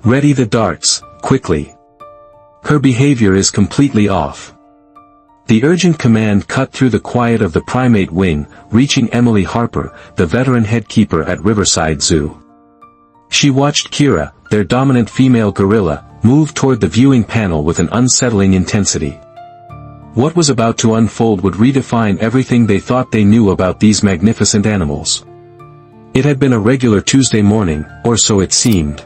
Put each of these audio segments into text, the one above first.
Ready the darts, quickly. Her behavior is completely off. The urgent command cut through the quiet of the primate wing, reaching Emily Harper, the veteran headkeeper at Riverside Zoo. She watched Kira, their dominant female gorilla, move toward the viewing panel with an unsettling intensity. What was about to unfold would redefine everything they thought they knew about these magnificent animals. It had been a regular Tuesday morning, or so it seemed.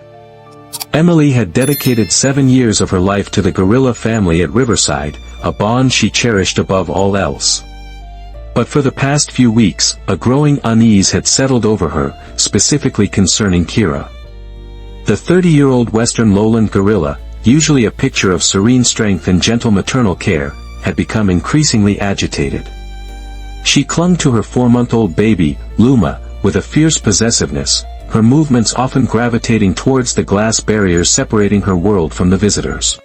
Emily had dedicated 7 years of her life to the gorilla family at Riverside, a bond she cherished above all else. But for the past few weeks, a growing unease had settled over her, specifically concerning Kira. The 30-year-old Western lowland gorilla, usually a picture of serene strength and gentle maternal care, had become increasingly agitated. She clung to her 4-month-old baby, Luma, with a fierce possessiveness, her movements often gravitating towards the glass barrier separating her world from the visitors.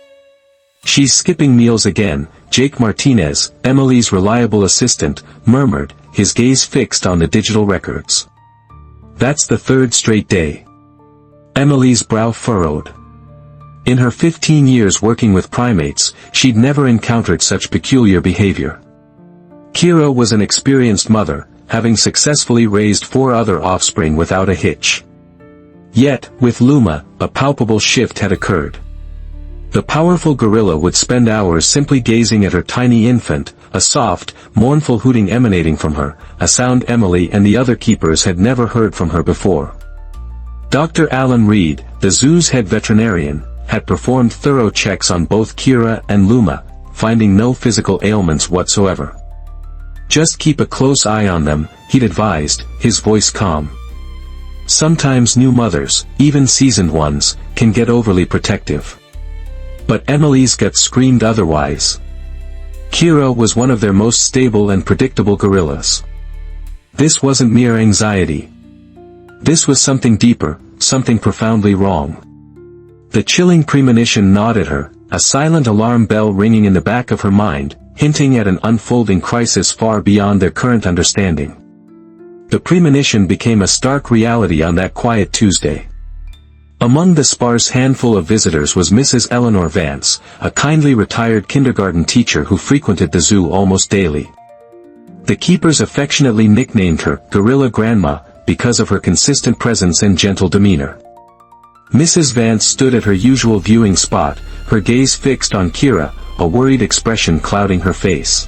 "She's skipping meals again," Jake Martinez, Emily's reliable assistant, murmured, his gaze fixed on the digital records. "That's the 3rd straight day." Emily's brow furrowed. In her 15 years working with primates, she'd never encountered such peculiar behavior. Kira was an experienced mother, having successfully raised 4 other offspring without a hitch. Yet, with Luma, a palpable shift had occurred. The powerful gorilla would spend hours simply gazing at her tiny infant, a soft, mournful hooting emanating from her, a sound Emily and the other keepers had never heard from her before. Dr. Alan Reed, the zoo's head veterinarian, had performed thorough checks on both Kira and Luma, finding no physical ailments whatsoever. "Just keep a close eye on them," he'd advised, his voice calm. Sometimes new mothers, even seasoned ones, can get overly protective. But Emily's gut screamed otherwise. Kira was one of their most stable and predictable gorillas. This wasn't mere anxiety. This was something deeper, something profoundly wrong. The chilling premonition gnawed at her, a silent alarm bell ringing in the back of her mind, hinting at an unfolding crisis far beyond their current understanding. The premonition became a stark reality on that quiet Tuesday. Among the sparse handful of visitors was Mrs. Eleanor Vance, a kindly retired kindergarten teacher who frequented the zoo almost daily. The keepers affectionately nicknamed her Gorilla Grandma because of her consistent presence and gentle demeanor. Mrs. Vance stood at her usual viewing spot, her gaze fixed on Kira, a worried expression clouding her face.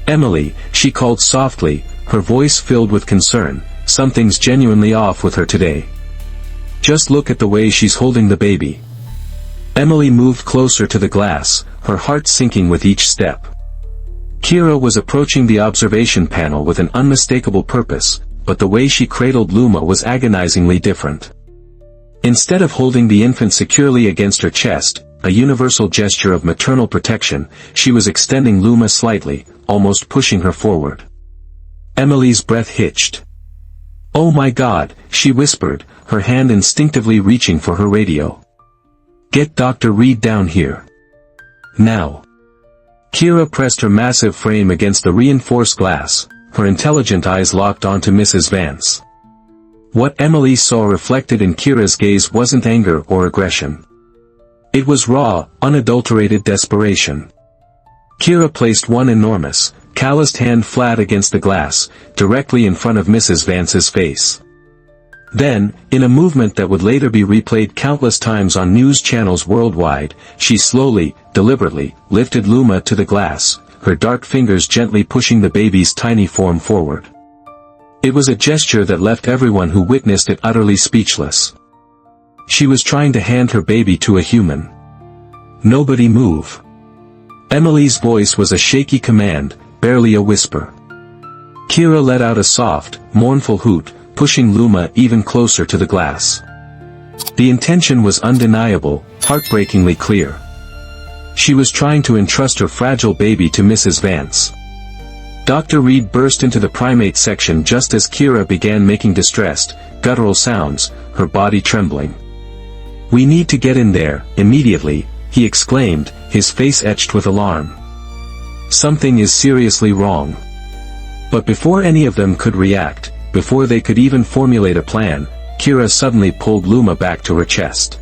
"Emily," she called softly, her voice filled with concern, "something's genuinely off with her today. Just look at the way she's holding the baby." Emily moved closer to the glass, her heart sinking with each step. Kira was approaching the observation panel with an unmistakable purpose, but the way she cradled Luma was agonizingly different. Instead of holding the infant securely against her chest, a universal gesture of maternal protection, she was extending Luma slightly, almost pushing her forward. Emily's breath hitched. "Oh my God," she whispered, her hand instinctively reaching for her radio. "Get Dr. Reed down here. Now." Kira pressed her massive frame against the reinforced glass, her intelligent eyes locked onto Mrs. Vance. What Emily saw reflected in Kira's gaze wasn't anger or aggression. It was raw, unadulterated desperation. Kira placed one enormous, calloused hand flat against the glass, directly in front of Mrs. Vance's face. Then, in a movement that would later be replayed countless times on news channels worldwide, she slowly, deliberately, lifted Luma to the glass, her dark fingers gently pushing the baby's tiny form forward. It was a gesture that left everyone who witnessed it utterly speechless. She was trying to hand her baby to a human. "Nobody move." Emily's voice was a shaky command, barely a whisper. Kira let out a soft, mournful hoot, pushing Luma even closer to the glass. The intention was undeniable, heartbreakingly clear. She was trying to entrust her fragile baby to Mrs. Vance. Dr. Reed burst into the primate section just as Kira began making distressed, guttural sounds, her body trembling. "We need to get in there, immediately," he exclaimed, his face etched with alarm. "Something is seriously wrong." But before any of them could react, before they could even formulate a plan, Kira suddenly pulled Luma back to her chest.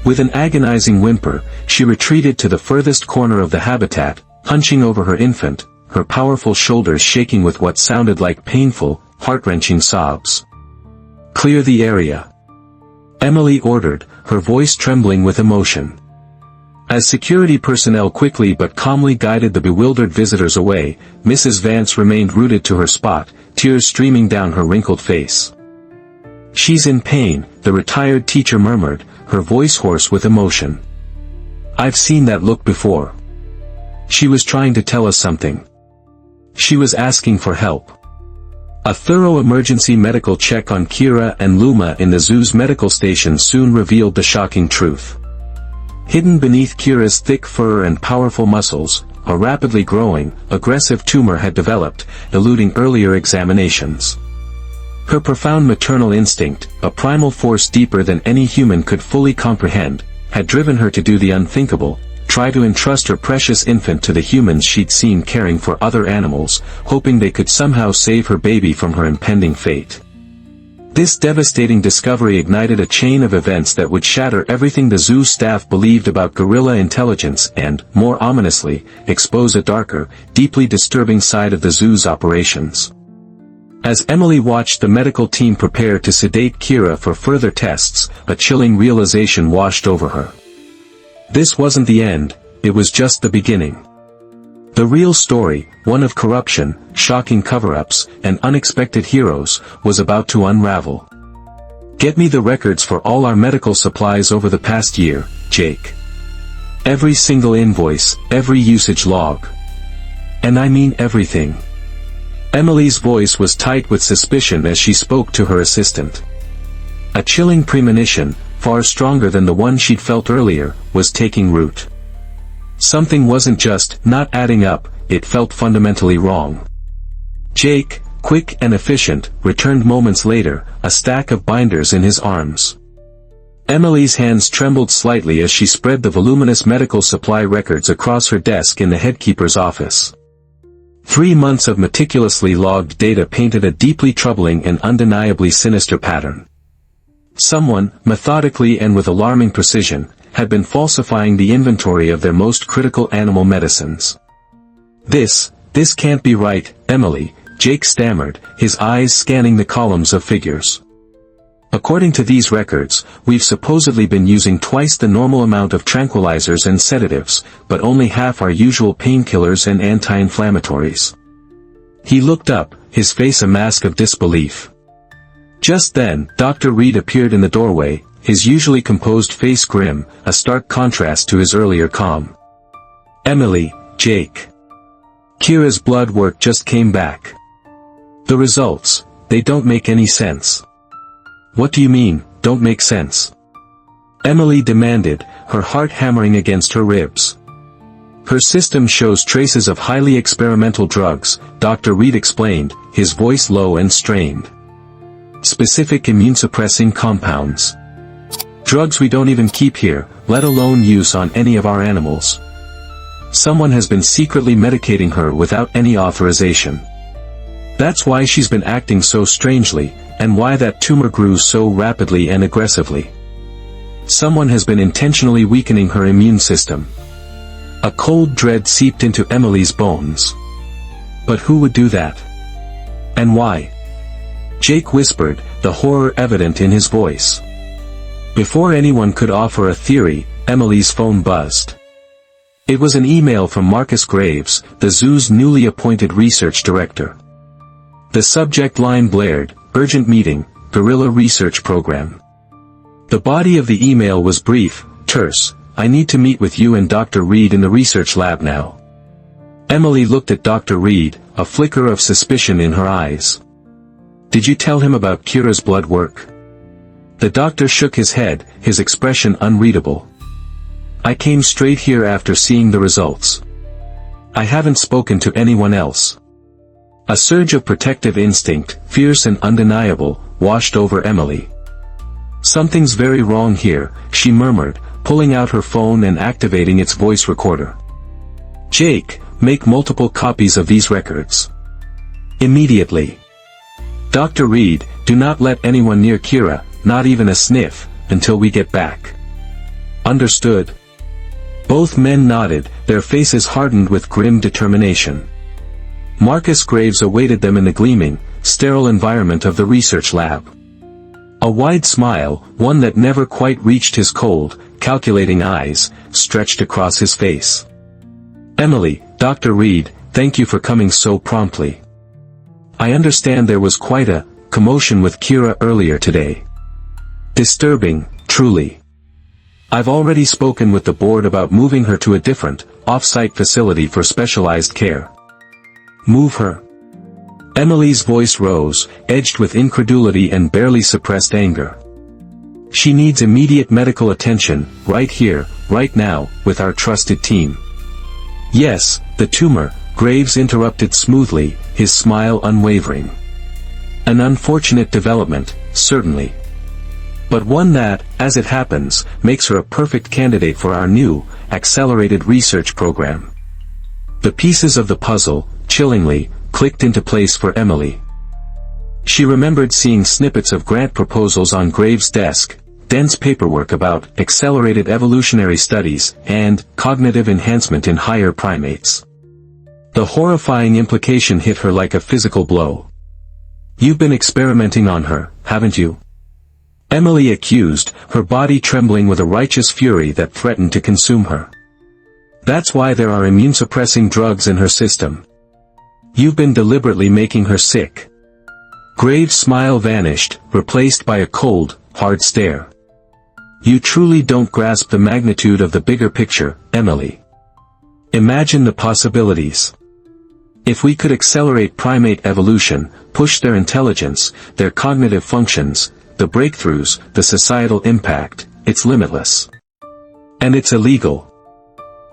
With an agonizing whimper, she retreated to the furthest corner of the habitat, hunching over her infant, her powerful shoulders shaking with what sounded like painful, heart-wrenching sobs. "Clear the area," Emily ordered, her voice trembling with emotion. As security personnel quickly but calmly guided the bewildered visitors away, Mrs. Vance remained rooted to her spot, tears streaming down her wrinkled face. "She's in pain," the retired teacher murmured, her voice hoarse with emotion. "I've seen that look before. She was trying to tell us something. She was asking for help." A thorough emergency medical check on Kira and Luma in the zoo's medical station soon revealed the shocking truth. Hidden beneath Kira's thick fur and powerful muscles, a rapidly growing, aggressive tumor had developed, eluding earlier examinations. Her profound maternal instinct, a primal force deeper than any human could fully comprehend, had driven her to do the unthinkable, try to entrust her precious infant to the humans she'd seen caring for other animals, hoping they could somehow save her baby from her impending fate. This devastating discovery ignited a chain of events that would shatter everything the zoo staff believed about guerrilla intelligence and, more ominously, expose a darker, deeply disturbing side of the zoo's operations. As Emily watched the medical team prepare to sedate Kira for further tests, a chilling realization washed over her. This wasn't the end, it was just the beginning. The real story, one of corruption, shocking cover-ups, and unexpected heroes, was about to unravel. "Get me the records for all our medical supplies over the past year, Jake. Every single invoice, every usage log. And I mean everything." Emily's voice was tight with suspicion as she spoke to her assistant. A chilling premonition, far stronger than the one she'd felt earlier, was taking root. Something wasn't just not adding up, it felt fundamentally wrong. Jake, quick and efficient, returned moments later, a stack of binders in his arms. Emily's hands trembled slightly as she spread the voluminous medical supply records across her desk in the headkeeper's office. 3 months of meticulously logged data painted a deeply troubling and undeniably sinister pattern. Someone, methodically and with alarming precision, had been falsifying the inventory of their most critical animal medicines. This can't be right, Emily," Jake stammered, his eyes scanning the columns of figures. "According to these records, we've supposedly been using twice the normal amount of tranquilizers and sedatives, but only half our usual painkillers and anti-inflammatories." He looked up, his face a mask of disbelief. Just then, Dr. Reed appeared in the doorway, his usually composed face grim, a stark contrast to his earlier calm. "Emily, Jake. Kira's blood work just came back. The results, they don't make any sense." "What do you mean, don't make sense?" Emily demanded, her heart hammering against her ribs. "Her system shows traces of highly experimental drugs," Dr. Reed explained, his voice low and strained. "Specific immune-suppressing compounds. Drugs we don't even keep here, let alone use on any of our animals. Someone has been secretly medicating her without any authorization. That's why she's been acting so strangely, and why that tumor grew so rapidly and aggressively. Someone has been intentionally weakening her immune system." A cold dread seeped into Emily's bones. But who would do that? And why? Jake whispered, the horror evident in his voice. Before anyone could offer a theory, Emily's phone buzzed. It was an email from Marcus Graves, the zoo's newly appointed research director. The subject line blared, "Urgent meeting, Guerrilla Research Program." The body of the email was brief, terse, "I need to meet with you and Dr. Reed in the research lab now." Emily looked at Dr. Reed, a flicker of suspicion in her eyes. "Did you tell him about Kira's blood work?" The doctor shook his head, his expression unreadable. "I came straight here after seeing the results. I haven't spoken to anyone else." A surge of protective instinct, fierce and undeniable, washed over Emily. "Something's very wrong here," she murmured, pulling out her phone and activating its voice recorder. "Jake, make multiple copies of these records. Immediately. Dr. Reed, do not let anyone near Kira, not even a sniff, until we get back." Understood?" Both men nodded, their faces hardened with grim determination. Marcus Graves awaited them in the gleaming, sterile environment of the research lab. A wide smile, one that never quite reached his cold, calculating eyes, stretched across his face. "Emily, Dr. Reed, thank you for coming so promptly. I understand there was quite a commotion with Kira earlier today. Disturbing, truly. I've already spoken with the board about moving her to a different, off-site facility for specialized care." "Move her?" Emily's voice rose, edged with incredulity and barely suppressed anger. "She needs immediate medical attention, right here, right now, with our trusted team." "Yes, the tumor," Graves interrupted smoothly, his smile unwavering. "An unfortunate development, certainly. But one that, as it happens, makes her a perfect candidate for our new, accelerated research program." The pieces of the puzzle, chillingly, clicked into place for Emily. She remembered seeing snippets of grant proposals on Graves' desk, dense paperwork about accelerated evolutionary studies and cognitive enhancement in higher primates. The horrifying implication hit her like a physical blow. "You've been experimenting on her, haven't you?" Emily accused, her body trembling with a righteous fury that threatened to consume her. "That's why there are immune-suppressing drugs in her system. You've been deliberately making her sick." Graves' smile vanished, replaced by a cold, hard stare. "You truly don't grasp the magnitude of the bigger picture, Emily. Imagine the possibilities. If we could accelerate primate evolution, push their intelligence, their cognitive functions, the breakthroughs, the societal impact, it's limitless. And it's illegal."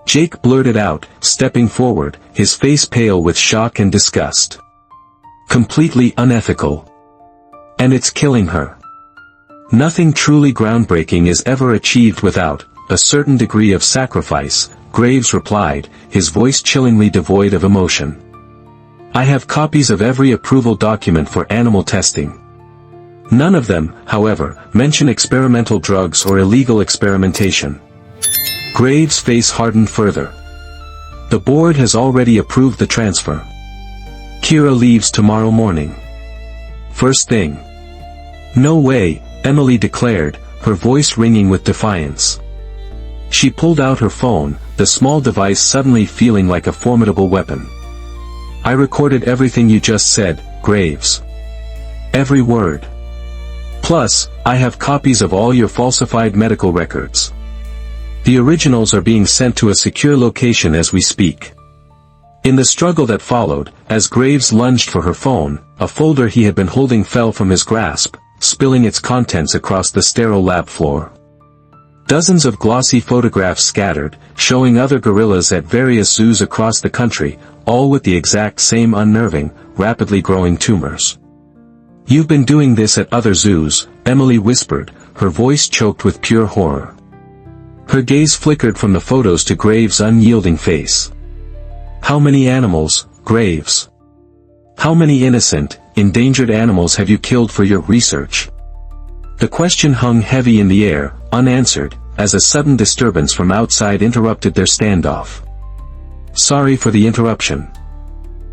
Jake blurted out, stepping forward, his face pale with shock and disgust. "Completely unethical. And it's killing her. Nothing truly groundbreaking is ever achieved without a certain degree of sacrifice," Graves replied, his voice chillingly devoid of emotion. "I have copies of every approval document for animal testing. None of them, however, mention experimental drugs or illegal experimentation." Graves' face hardened further. "The board has already approved the transfer. Kira leaves tomorrow morning. First thing." "No way," Emily declared, her voice ringing with defiance. She pulled out her phone, the small device suddenly feeling like a formidable weapon. "I recorded everything you just said, Graves. Every word. Plus, I have copies of all your falsified medical records. The originals are being sent to a secure location as we speak." In the struggle that followed, as Graves lunged for her phone, a folder he had been holding fell from his grasp, spilling its contents across the sterile lab floor. Dozens of glossy photographs scattered, showing other gorillas at various zoos across the country, all with the exact same unnerving, rapidly growing tumors. "You've been doing this at other zoos," Emily whispered, her voice choked with pure horror. Her gaze flickered from the photos to Graves' unyielding face. "How many animals, Graves? How many innocent, endangered animals have you killed for your research?" The question hung heavy in the air, unanswered, as a sudden disturbance from outside interrupted their standoff. "Sorry for the interruption.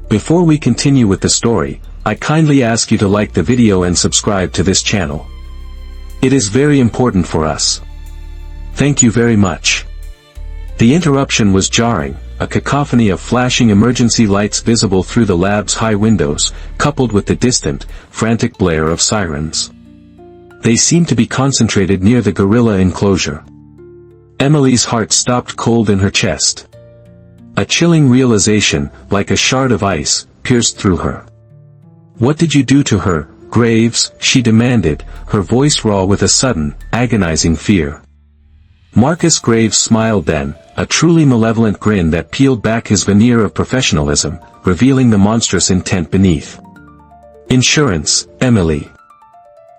Before we continue with the story, I kindly ask you to like the video and subscribe to this channel. It is very important for us. Thank you very much." The interruption was jarring, a cacophony of flashing emergency lights visible through the lab's high windows, coupled with the distant, frantic blare of sirens. They seemed to be concentrated near the gorilla enclosure. Emily's heart stopped cold in her chest. A chilling realization, like a shard of ice, pierced through her. "What did you do to her, Graves?" she demanded, her voice raw with a sudden, agonizing fear. Marcus Graves smiled then, a truly malevolent grin that peeled back his veneer of professionalism, revealing the monstrous intent beneath. "Insurance, Emily.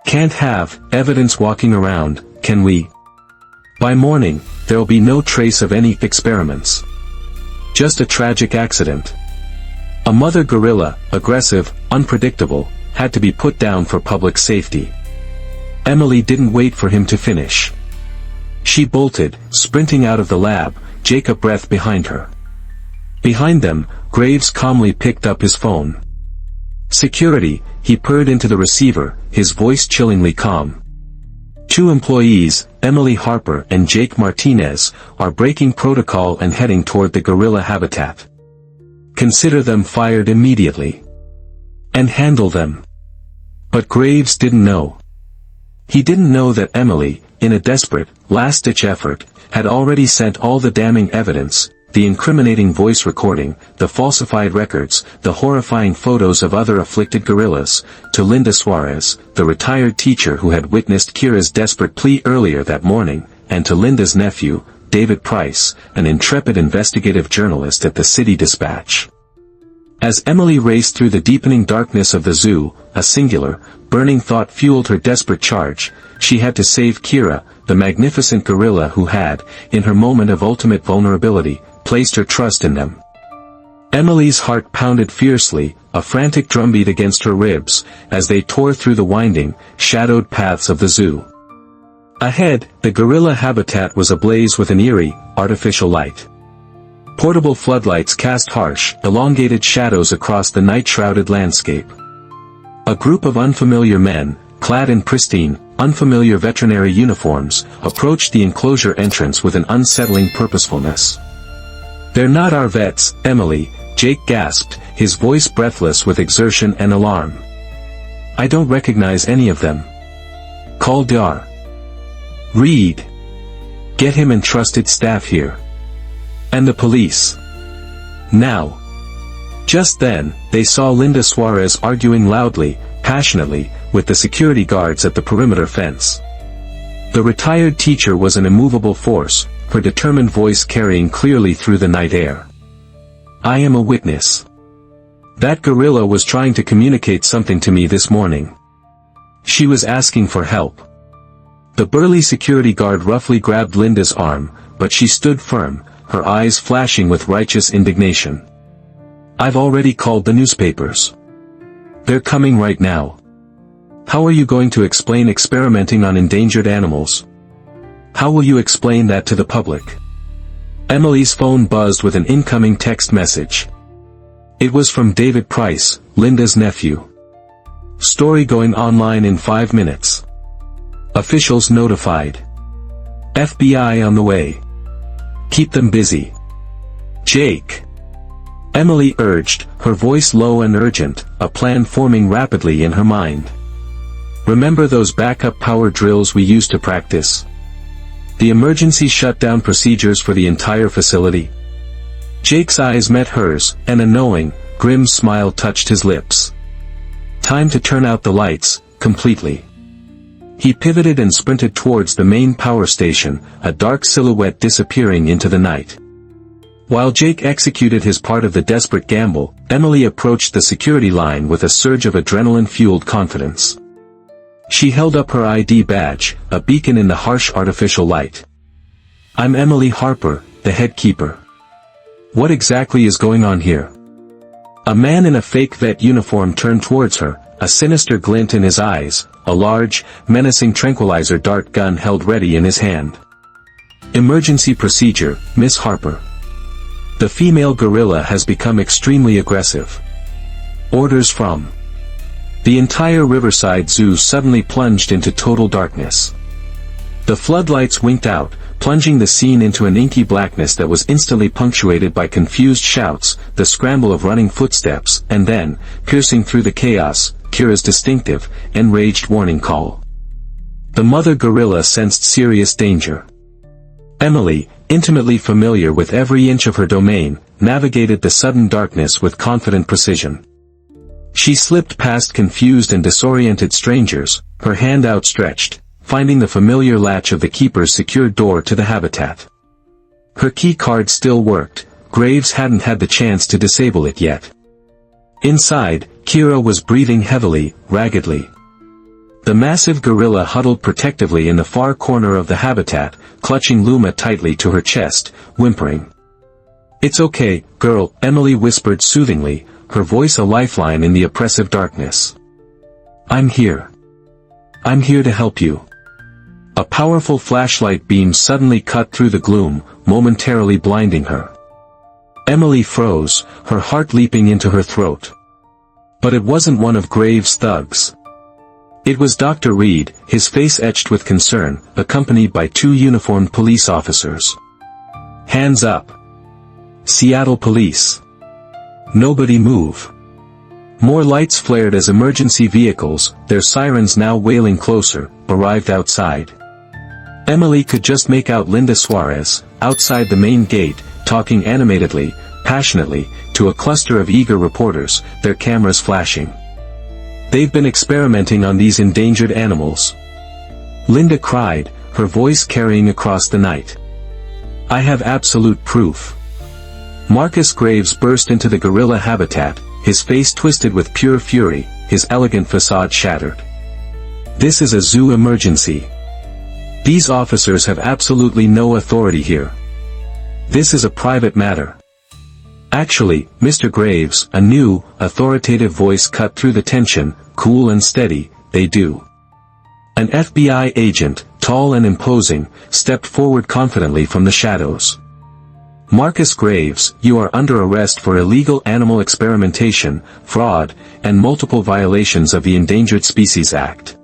Can't have evidence walking around, can we? By morning, there'll be no trace of any experiments. Just a tragic accident. A mother gorilla, aggressive, unpredictable, had to be put down for public safety." Emily didn't wait for him to finish. She bolted, sprinting out of the lab, Jake a breath behind her. Behind them, Graves calmly picked up his phone. "Security," he purred into the receiver, his voice chillingly calm. "Two employees, Emily Harper and Jake Martinez, are breaking protocol and heading toward the gorilla habitat. Consider them fired immediately. And handle them." But Graves didn't know. He didn't know that Emily, in a desperate, last-ditch effort, had already sent all the damning evidence, the incriminating voice recording, the falsified records, the horrifying photos of other afflicted gorillas, to Linda Suarez, the retired teacher who had witnessed Kira's desperate plea earlier that morning, and to Linda's nephew, David Price, an intrepid investigative journalist at the City Dispatch. As Emily raced through the deepening darkness of the zoo, a singular, burning thought fueled her desperate charge: she had to save Kira, the magnificent gorilla who had, in her moment of ultimate vulnerability, placed her trust in them. Emily's heart pounded fiercely, a frantic drumbeat against her ribs, as they tore through the winding, shadowed paths of the zoo. Ahead, the gorilla habitat was ablaze with an eerie, artificial light. Portable floodlights cast harsh, elongated shadows across the night-shrouded landscape. A group of unfamiliar men, clad in pristine, unfamiliar veterinary uniforms, approached the enclosure entrance with an unsettling purposefulness. "They're not our vets, Emily," Jake gasped, his voice breathless with exertion and alarm. "I don't recognize any of them." "Call Dar. Reed. Get him and trusted staff here. And the police. Now." Just then, they saw Linda Suarez arguing loudly, passionately, with the security guards at the perimeter fence. The retired teacher was an immovable force, her determined voice carrying clearly through the night air. "I am a witness. That gorilla was trying to communicate something to me this morning. She was asking for help." The burly security guard roughly grabbed Linda's arm, but she stood firm, her eyes flashing with righteous indignation. "I've already called the newspapers. They're coming right now. How are you going to explain experimenting on endangered animals? How will you explain that to the public?" Emily's phone buzzed with an incoming text message. It was from David Price, Linda's nephew. "Story going online in 5 minutes. Officials notified. FBI on the way. Keep them busy. Jake." Emily urged, her voice low and urgent, a plan forming rapidly in her mind. "Remember those backup power drills we used to practice? The emergency shutdown procedures for the entire facility?" Jake's eyes met hers, and a knowing, grim smile touched his lips. "Time to turn out the lights, completely." He pivoted and sprinted towards the main power station, a dark silhouette disappearing into the night. While Jake executed his part of the desperate gamble, Emily approached the security line with a surge of adrenaline-fueled confidence. She held up her ID badge, a beacon in the harsh artificial light. "I'm Emily Harper, the headkeeper. What exactly is going on here?" A man in a fake vet uniform turned towards her, a sinister glint in his eyes, a large, menacing tranquilizer dart gun held ready in his hand. "Emergency procedure, Miss Harper. The female gorilla has become extremely aggressive. Orders from." The entire Riverside Zoo suddenly plunged into total darkness. The floodlights winked out, plunging the scene into an inky blackness that was instantly punctuated by confused shouts, the scramble of running footsteps, and then, piercing through the chaos, Kira's distinctive, enraged warning call. The mother gorilla sensed serious danger. Emily, intimately familiar with every inch of her domain, navigated the sudden darkness with confident precision. She slipped past confused and disoriented strangers, her hand outstretched, finding the familiar latch of the keeper's secured door to the habitat. Her key card still worked, Graves hadn't had the chance to disable it yet. Inside, Kira was breathing heavily, raggedly. The massive gorilla huddled protectively in the far corner of the habitat, clutching Luma tightly to her chest, whimpering. "It's okay, girl," Emily whispered soothingly, her voice a lifeline in the oppressive darkness. "I'm here. I'm here to help you." A powerful flashlight beam suddenly cut through the gloom, momentarily blinding her. Emily froze, her heart leaping into her throat. But it wasn't one of Graves' thugs. It was Dr. Reed, his face etched with concern, accompanied by 2 uniformed police officers. "Hands up. Seattle Police. Nobody move." More lights flared as emergency vehicles, their sirens now wailing closer, arrived outside. Emily could just make out Linda Suarez, outside the main gate, talking animatedly, passionately, to a cluster of eager reporters, their cameras flashing. "They've been experimenting on these endangered animals," Linda cried, her voice carrying across the night. "I have absolute proof." Marcus Graves burst into the gorilla habitat, his face twisted with pure fury, his elegant facade shattered. "This is a zoo emergency. These officers have absolutely no authority here. This is a private matter." "Actually, Mr. Graves," a new, authoritative voice cut through the tension, cool and steady, "they do." An FBI agent, tall and imposing, stepped forward confidently from the shadows. "Marcus Graves, you are under arrest for illegal animal experimentation, fraud, and multiple violations of the Endangered Species Act."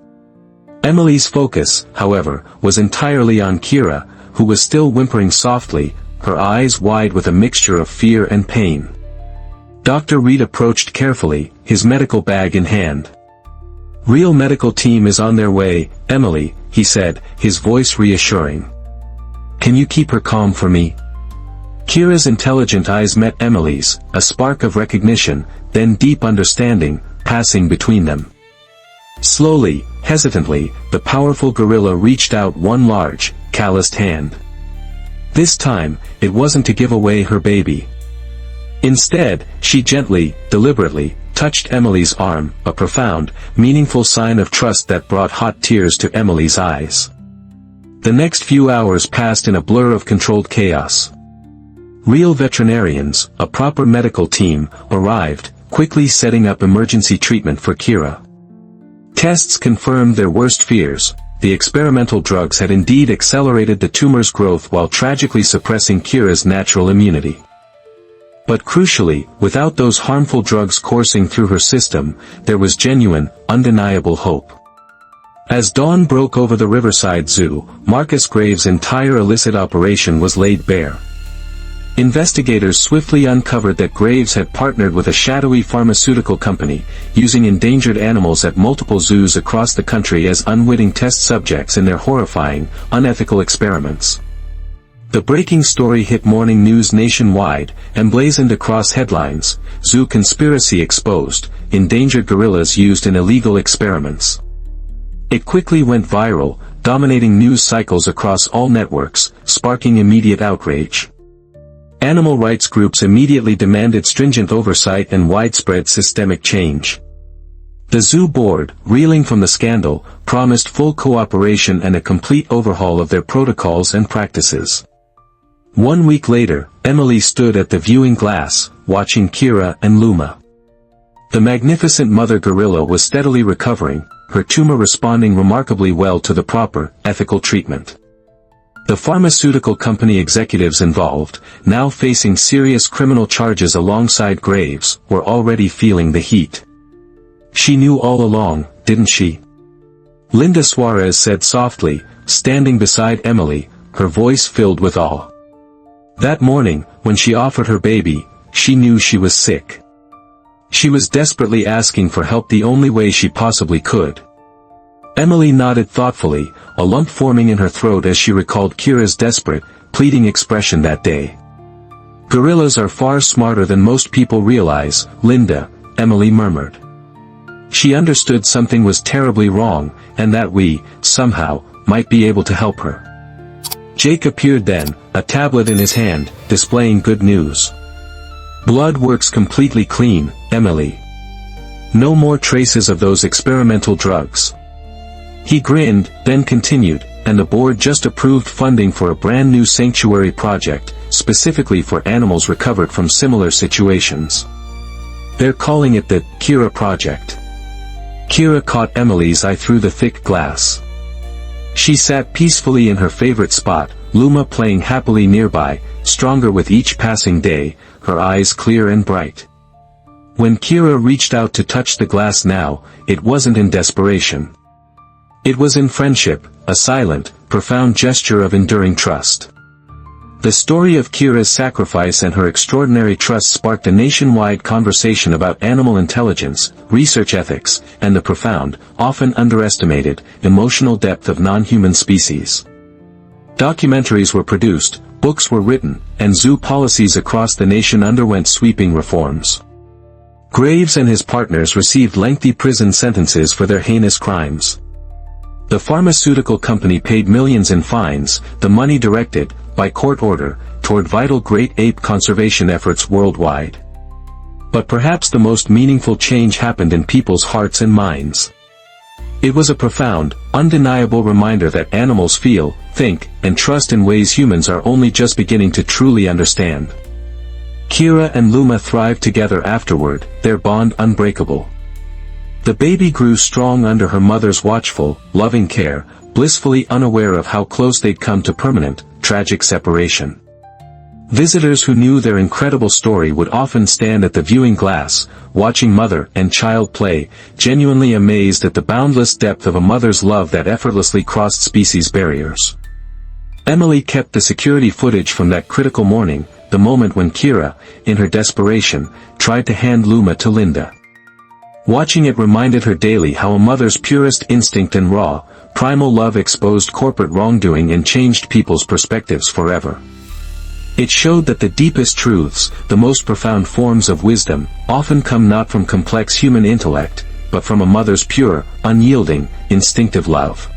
Emily's focus, however, was entirely on Kira, who was still whimpering softly, her eyes wide with a mixture of fear and pain. Dr. Reed approached carefully, his medical bag in hand. "Real medical team is on their way, Emily," he said, his voice reassuring. "Can you keep her calm for me?" Kira's intelligent eyes met Emily's, a spark of recognition, then deep understanding, passing between them. Slowly, hesitantly, the powerful gorilla reached out one large, calloused hand. This time, it wasn't to give away her baby. Instead, she gently, deliberately, touched Emily's arm, a profound, meaningful sign of trust that brought hot tears to Emily's eyes. The next few hours passed in a blur of controlled chaos. Real veterinarians, a proper medical team, arrived, quickly setting up emergency treatment for Kira. Tests confirmed their worst fears. The experimental drugs had indeed accelerated the tumor's growth while tragically suppressing Kira's natural immunity. But crucially, without those harmful drugs coursing through her system, there was genuine, undeniable hope. As dawn broke over the Riverside Zoo, Marcus Graves' entire illicit operation was laid bare. Investigators swiftly uncovered that Graves had partnered with a shadowy pharmaceutical company, using endangered animals at multiple zoos across the country as unwitting test subjects in their horrifying, unethical experiments. The breaking story hit morning news nationwide, emblazoned across headlines, "Zoo Conspiracy Exposed, Endangered Gorillas Used in Illegal Experiments." It quickly went viral, dominating news cycles across all networks, sparking immediate outrage. Animal rights groups immediately demanded stringent oversight and widespread systemic change. The zoo board, reeling from the scandal, promised full cooperation and a complete overhaul of their protocols and practices. 1 week later, Emily stood at the viewing glass, watching Kira and Luma. The magnificent mother gorilla was steadily recovering, her tumor responding remarkably well to the proper, ethical treatment. The pharmaceutical company executives involved, now facing serious criminal charges alongside Graves, were already feeling the heat. "She knew all along, didn't she?" Linda Suarez said softly, standing beside Emily, her voice filled with awe. That morning, when she offered her baby, she knew she was sick. She was desperately asking for help the only way she possibly could. Emily nodded thoughtfully, a lump forming in her throat as she recalled Kira's desperate, pleading expression that day. "Gorillas are far smarter than most people realize, Linda," Emily murmured. She understood something was terribly wrong, and that we, somehow, might be able to help her. Jake appeared then, a tablet in his hand, displaying good news. "Blood works completely clean, Emily. No more traces of those experimental drugs." He grinned, then continued, "And the board just approved funding for a brand new sanctuary project, specifically for animals recovered from similar situations. They're calling it the Kira Project." Kira caught Emily's eye through the thick glass. She sat peacefully in her favorite spot, Luma playing happily nearby, stronger with each passing day, her eyes clear and bright. When Kira reached out to touch the glass now, it wasn't in desperation. It was in friendship, a silent, profound gesture of enduring trust. The story of Kira's sacrifice and her extraordinary trust sparked a nationwide conversation about animal intelligence, research ethics, and the profound, often underestimated, emotional depth of non-human species. Documentaries were produced, books were written, and zoo policies across the nation underwent sweeping reforms. Graves and his partners received lengthy prison sentences for their heinous crimes. The pharmaceutical company paid millions in fines, the money directed, by court order, toward vital great ape conservation efforts worldwide. But perhaps the most meaningful change happened in people's hearts and minds. It was a profound, undeniable reminder that animals feel, think, and trust in ways humans are only just beginning to truly understand. Kira and Luma thrived together afterward, their bond unbreakable. The baby grew strong under her mother's watchful, loving care, blissfully unaware of how close they'd come to permanent, tragic separation. Visitors who knew their incredible story would often stand at the viewing glass, watching mother and child play, genuinely amazed at the boundless depth of a mother's love that effortlessly crossed species barriers. Emily kept the security footage from that critical morning, the moment when Kira, in her desperation, tried to hand Luma to Linda. Watching it reminded her daily how a mother's purest instinct and raw, primal love exposed corporate wrongdoing and changed people's perspectives forever. It showed that the deepest truths, the most profound forms of wisdom, often come not from complex human intellect, but from a mother's pure, unyielding, instinctive love.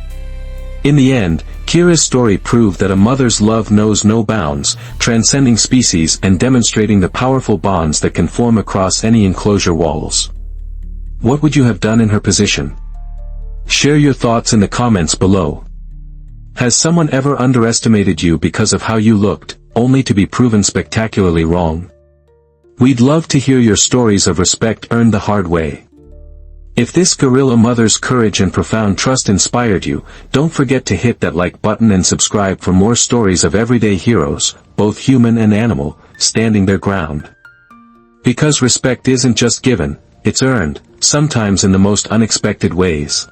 In the end, Kira's story proved that a mother's love knows no bounds, transcending species and demonstrating the powerful bonds that can form across any enclosure walls. What would you have done in her position? Share your thoughts in the comments below. Has someone ever underestimated you because of how you looked, only to be proven spectacularly wrong? We'd love to hear your stories of respect earned the hard way. If this gorilla mother's courage and profound trust inspired you, don't forget to hit that like button and subscribe for more stories of everyday heroes, both human and animal, standing their ground. Because respect isn't just given, it's earned, sometimes in the most unexpected ways.